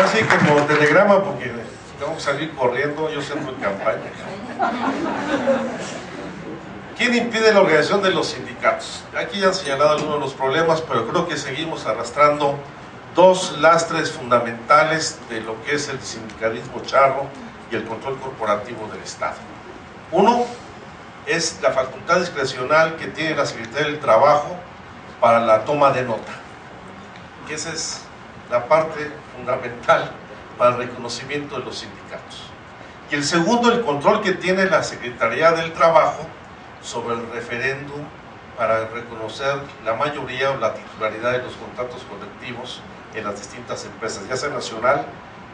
Así como telegrama, porque tengo que salir corriendo, yo siento en campaña. ¿Quién impide la organización de los sindicatos? Aquí ya han señalado algunos de los problemas, pero creo que seguimos arrastrando dos lastres fundamentales de lo que es el sindicalismo charro y el control corporativo del Estado. Uno es la facultad discrecional que tiene la Secretaría del Trabajo para la toma de nota, que esa es la parte fundamental para el reconocimiento de los sindicatos. Y el segundo, el control que tiene la Secretaría del Trabajo sobre el referéndum para reconocer la mayoría o la titularidad de los contratos colectivos en las distintas empresas, ya sea nacional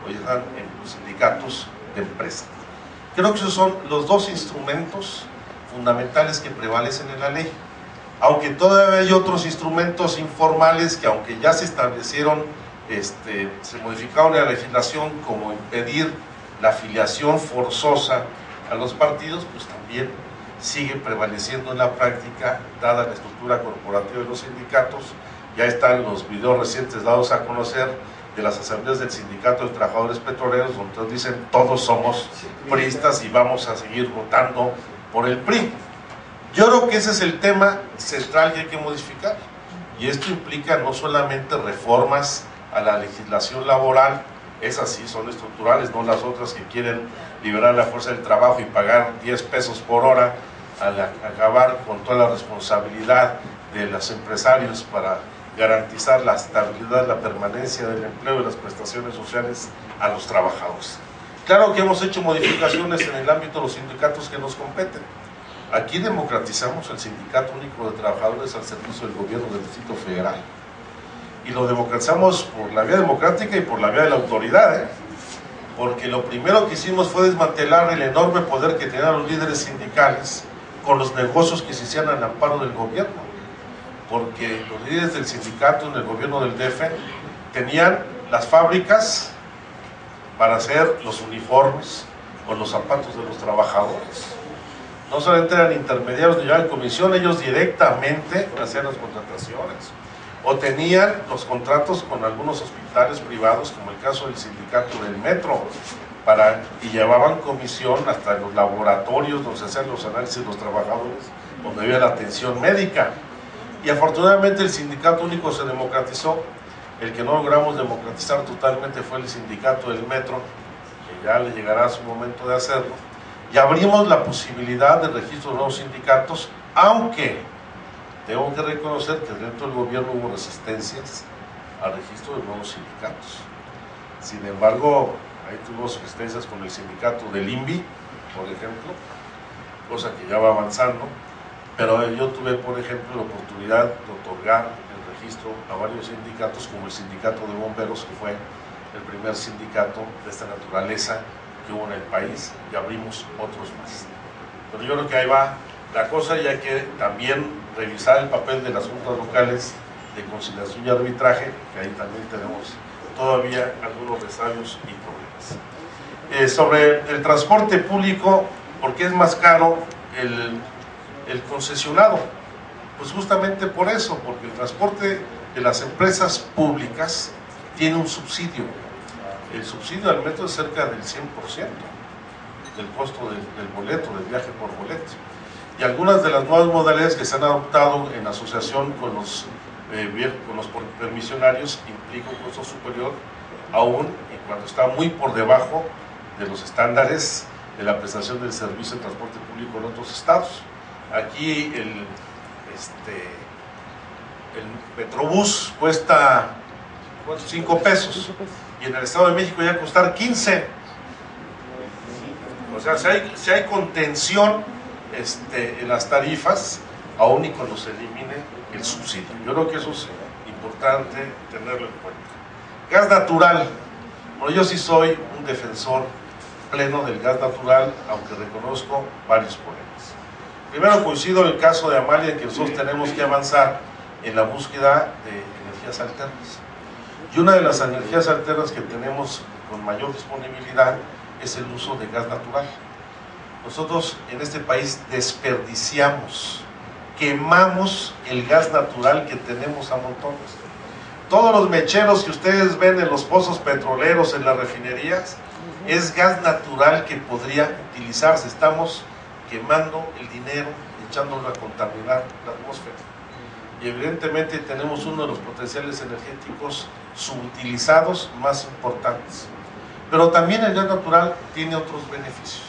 o ya sean en los sindicatos de empresa. Creo que esos son los dos instrumentos fundamentales que prevalecen en la ley, aunque todavía hay otros instrumentos informales que, aunque ya se establecieron, se modificaron en la legislación, como impedir la afiliación forzosa a los partidos, pues también sigue prevaleciendo en la práctica, dada la estructura corporativa de los sindicatos. Ya están los videos recientes dados a conocer de las asambleas del Sindicato de Trabajadores Petroleros, donde dicen todos somos priistas y vamos a seguir votando por el PRI. Yo creo que ese es el tema central que hay que modificar, y esto implica no solamente reformas a la legislación laboral, esas sí son estructurales, no las otras que quieren liberar la fuerza del trabajo y pagar 10 pesos por hora, al acabar con toda la responsabilidad de los empresarios para garantizar la estabilidad, la permanencia del empleo y las prestaciones sociales a los trabajadores. Claro que hemos hecho modificaciones en el ámbito de los sindicatos que nos competen. Aquí democratizamos el Sindicato Único de Trabajadores al servicio del gobierno del Distrito Federal, y lo democratizamos por la vía democrática y por la vía de la autoridad, porque lo primero que hicimos fue desmantelar el enorme poder que tenían los líderes sindicales con los negocios que se hacían al amparo del gobierno, porque los líderes del sindicato en el gobierno del DF tenían las fábricas para hacer los uniformes o los zapatos de los trabajadores. No solamente eran intermediarios ni llevaban comisión, ellos directamente hacían las contrataciones, o tenían los contratos con algunos hospitales privados, como el caso del sindicato del Metro, y llevaban comisión hasta los laboratorios donde se hacían los análisis de los trabajadores, donde había la atención médica. Y afortunadamente el Sindicato Único se democratizó. El que no logramos democratizar totalmente fue el sindicato del Metro, que ya le llegará su momento de hacerlo, y abrimos la posibilidad de registro de nuevos sindicatos, aunque tengo que reconocer que dentro del gobierno hubo resistencias al registro de nuevos sindicatos. Sin embargo, ahí tuvimos resistencias con el sindicato del INVI, por ejemplo, cosa que ya va avanzando, pero yo tuve, por ejemplo, la oportunidad de otorgar el registro a varios sindicatos, como el sindicato de bomberos, que fue el primer sindicato de esta naturaleza que hubo en el país, y abrimos otros más. Pero yo creo que ahí va la cosa, y hay que también revisar el papel de las juntas locales de conciliación y arbitraje, que ahí también tenemos todavía algunos resabios y problemas. Sobre el transporte público, ¿por qué es más caro el concesionado? Pues justamente por eso, porque el transporte de las empresas públicas tiene un subsidio. El subsidio al metro es cerca del 100% del costo del boleto, del viaje por boleto. Y algunas de las nuevas modalidades que se han adoptado en asociación con los permisionarios implica un costo superior aún, y cuando está muy por debajo de los estándares de la prestación del servicio de transporte público en otros estados. Aquí el Metrobús cuesta 5 pesos, y en el Estado de México ya costar 15. O sea, si hay contención en las tarifas, aún y cuando se elimine el subsidio. Yo creo que eso es importante tenerlo en cuenta. Gas natural. Bueno, yo sí soy un defensor pleno del gas natural, aunque reconozco varios problemas. Primero, coincido en el caso de Amalia, en que nosotros tenemos que avanzar en la búsqueda de energías alternas. Y una de las energías alternas que tenemos con mayor disponibilidad es el uso de gas natural. Nosotros en este país desperdiciamos, quemamos el gas natural que tenemos a montones. Todos los mecheros que ustedes ven en los pozos petroleros, en las refinerías, es gas natural que podría utilizarse. Estamos quemando el dinero, echándolo a contaminar la atmósfera. Y evidentemente tenemos uno de los potenciales energéticos subutilizados más importantes. Pero también el gas natural tiene otros beneficios.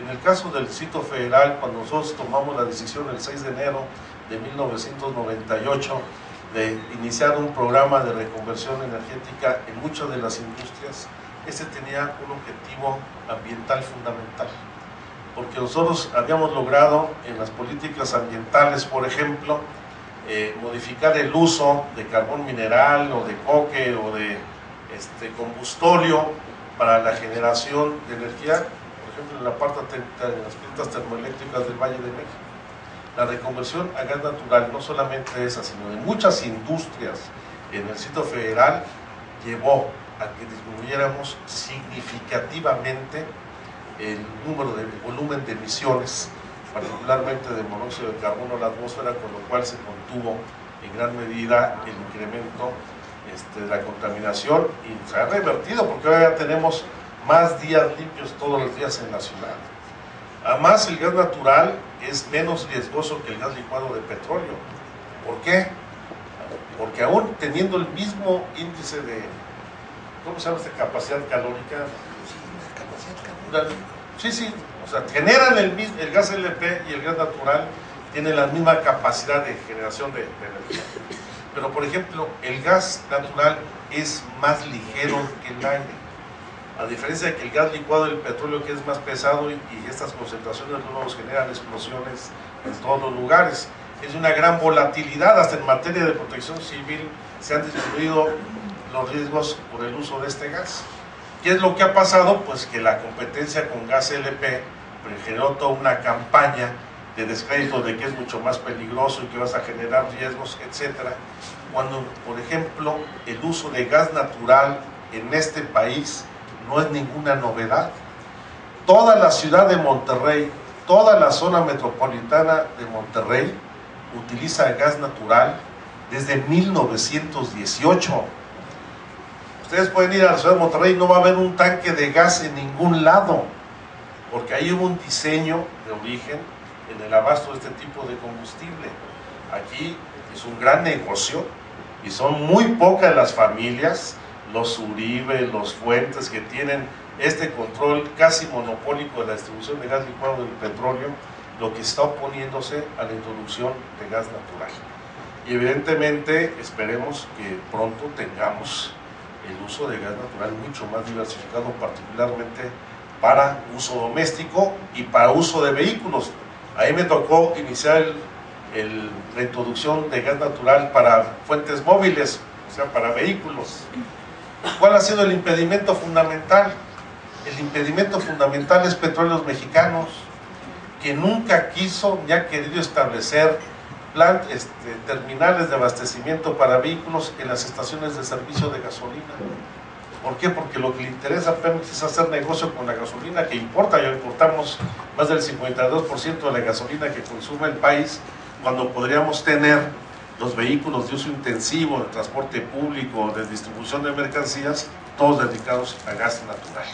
En el caso del Distrito Federal, cuando nosotros tomamos la decisión el 6 de enero de 1998 de iniciar un programa de reconversión energética en muchas de las industrias, este tenía un objetivo ambiental fundamental, porque nosotros habíamos logrado en las políticas ambientales, por ejemplo, modificar el uso de carbón mineral o de coque o de combustóleo para la generación de energía, por ejemplo en la parte de las plantas termoeléctricas del Valle de México. La reconversión a gas natural, no solamente esa, sino de muchas industrias en el Distrito Federal, llevó a que disminuyéramos significativamente el volumen de emisiones, particularmente de monóxido de carbono a la atmósfera, con lo cual se contuvo en gran medida el incremento de la contaminación, y se ha revertido porque ahora ya tenemos más días limpios todos los días en la ciudad. Además, el gas natural es menos riesgoso que el gas licuado de petróleo. ¿Por qué? Porque aún teniendo el mismo índice de, ¿cómo se llama esta capacidad calórica? Sí, o sea, generan el gas LP, y el gas natural tiene la misma capacidad de generación de energía. Pero, por ejemplo, el gas natural es más ligero que el aire. A diferencia de que el gas licuado del petróleo, que es más pesado, y estas concentraciones no nos generan explosiones en todos los lugares. Es una gran volatilidad, hasta en materia de protección civil se han disminuido los riesgos por el uso de este gas. ¿Qué es lo que ha pasado? Pues que la competencia con gas LP generó toda una campaña de descrédito de que es mucho más peligroso y que vas a generar riesgos, etcétera. Cuando, por ejemplo, el uso de gas natural en este país no es ninguna novedad. Toda la ciudad de Monterrey, toda la zona metropolitana de Monterrey utiliza gas natural desde 1918. Ustedes pueden ir a la ciudad de Monterrey y no va a haber un tanque de gas en ningún lado, porque ahí hubo un diseño de origen en el abasto de este tipo de combustible. Aquí es un gran negocio y son muy pocas las familias, los Uribe, los Fuentes, que tienen este control casi monopólico de la distribución de gas licuado del petróleo, lo que está oponiéndose a la introducción de gas natural. Y evidentemente esperemos que pronto tengamos el uso de gas natural mucho más diversificado, particularmente para uso doméstico y para uso de vehículos. Ahí me tocó iniciar la introducción de gas natural para fuentes móviles, o sea, para vehículos. ¿Cuál ha sido el impedimento fundamental? El impedimento fundamental es Petróleos Mexicanos, que nunca quiso ni ha querido establecer terminales de abastecimiento para vehículos en las estaciones de servicio de gasolina. ¿Por qué? Porque lo que le interesa a Pemex es hacer negocio con la gasolina que importa. Ya importamos más del 52% de la gasolina que consume el país, cuando podríamos tener los vehículos de uso intensivo, de transporte público, de distribución de mercancías, todos dedicados a gas natural.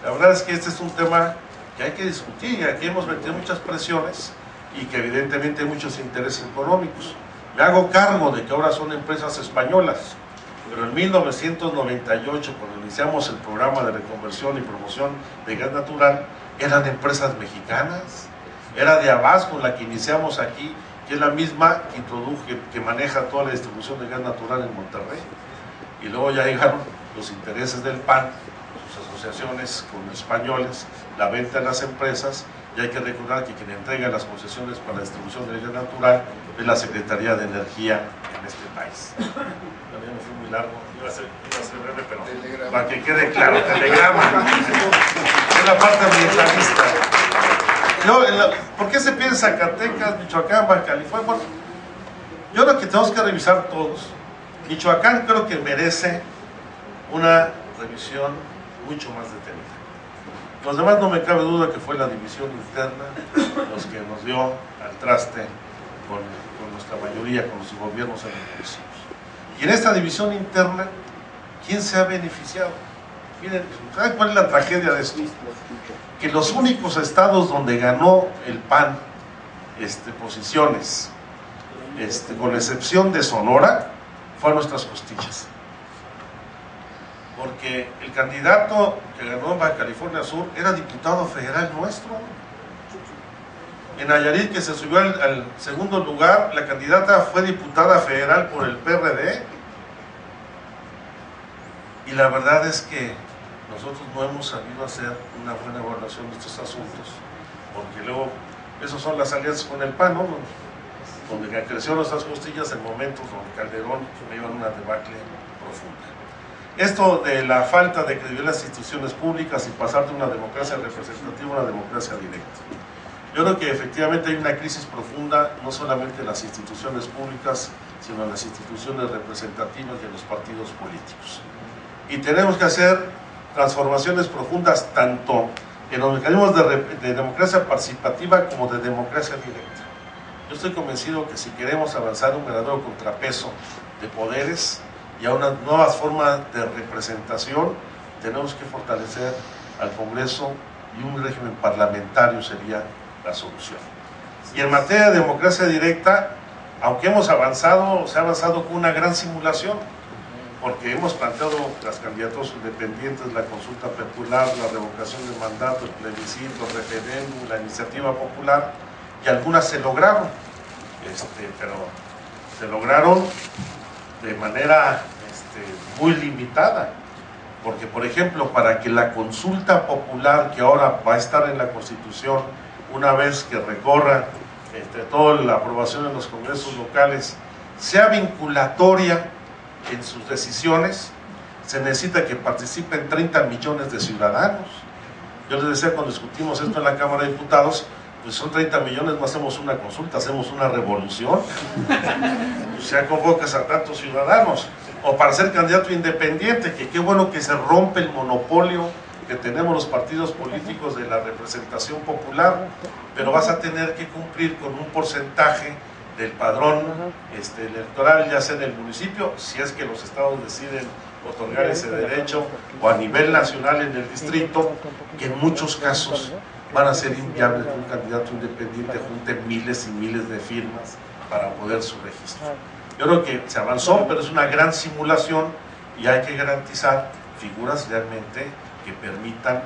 La verdad es que este es un tema que hay que discutir, y aquí hemos metido muchas presiones y que evidentemente hay muchos intereses económicos. Me hago cargo de que ahora son empresas españolas, pero en 1998, cuando iniciamos el programa de reconversión y promoción de gas natural, eran empresas mexicanas. Era de Abasco la que iniciamos aquí, que es la misma que introdujo, que maneja toda la distribución de gas natural en Monterrey. Y luego ya llegaron los intereses del PAN, sus asociaciones con españoles, la venta de las empresas, y hay que recordar que quien entrega las concesiones para la distribución de gas natural es la Secretaría de Energía en este país. También me fui muy largo, iba a ser breve, pero telegrama, para que quede claro, telegrama. Es la parte ambientalista. ¿Por qué se piensa Zacatecas, Michoacán, Baja California? Bueno, yo creo que tenemos que revisar todos. Michoacán creo que merece una revisión mucho más detenida. Los demás no me cabe duda que fue la división interna los que nos dio al traste con nuestra mayoría, con los gobiernos en los municipios. Y en esta división interna, ¿quién se ha beneficiado? Miren, ¿saben cuál es la tragedia de esto? Que los únicos estados donde ganó el PAN posiciones, con excepción de Sonora, fue a nuestras costillas. Porque el candidato que ganó en Baja California Sur era diputado federal nuestro. En Nayarit, que se subió al segundo lugar, la candidata fue diputada federal por el PRD. Y la verdad es que nosotros no hemos sabido hacer una buena evaluación de estos asuntos, porque luego, esas son las alianzas con el PAN, ¿no? Donde creció nuestras costillas en momentos donde Calderón iba en una debacle profunda. Esto de la falta de credibilidad en las instituciones públicas y pasar de una democracia representativa a una democracia directa. Yo creo que efectivamente hay una crisis profunda, no solamente en las instituciones públicas, sino en las instituciones representativas de los partidos políticos. Y tenemos que hacer transformaciones profundas tanto en los mecanismos de democracia participativa como de democracia directa. Yo estoy convencido que si queremos avanzar un verdadero contrapeso de poderes y a unas nuevas formas de representación, tenemos que fortalecer al Congreso, y un régimen parlamentario sería la solución. Y en materia de democracia directa, aunque hemos avanzado, se ha avanzado con una gran simulación, porque hemos planteado las candidaturas independientes, la consulta popular, la revocación de mandato, el plebiscito, el referéndum, la iniciativa popular, y algunas se lograron, pero se lograron de manera muy limitada, porque por ejemplo, para que la consulta popular, que ahora va a estar en la Constitución, una vez que recorra toda la aprobación en los congresos locales, sea vinculatoria en sus decisiones, se necesita que participen 30 millones de ciudadanos. Yo les decía cuando discutimos esto en la Cámara de Diputados, pues son 30 millones, no hacemos una consulta, hacemos una revolución. O sea, convocas a tantos ciudadanos. O para ser candidato independiente, que qué bueno que se rompe el monopolio que tenemos los partidos políticos de la representación popular, pero vas a tener que cumplir con un porcentaje del padrón electoral, ya sea en el municipio, si es que los estados deciden otorgar ese derecho, o a nivel nacional en el distrito, que en muchos casos van a ser inviables que un candidato independiente junte miles y miles de firmas para poder su registro. Yo creo que se avanzó, pero es una gran simulación y hay que garantizar figuras realmente que permitan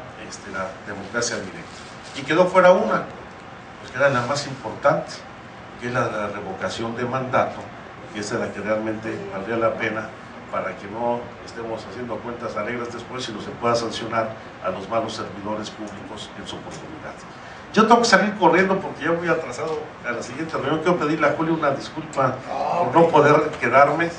la democracia directa. Y quedó fuera una, pues que era la más importante, que es la de la revocación de mandato, que es la que realmente valdría la pena para que no estemos haciendo cuentas alegres después, sino se pueda sancionar a los malos servidores públicos en su oportunidad. Yo tengo que salir corriendo porque ya voy atrasado a la siguiente reunión. Quiero pedirle a Julio una disculpa por no poder quedarme.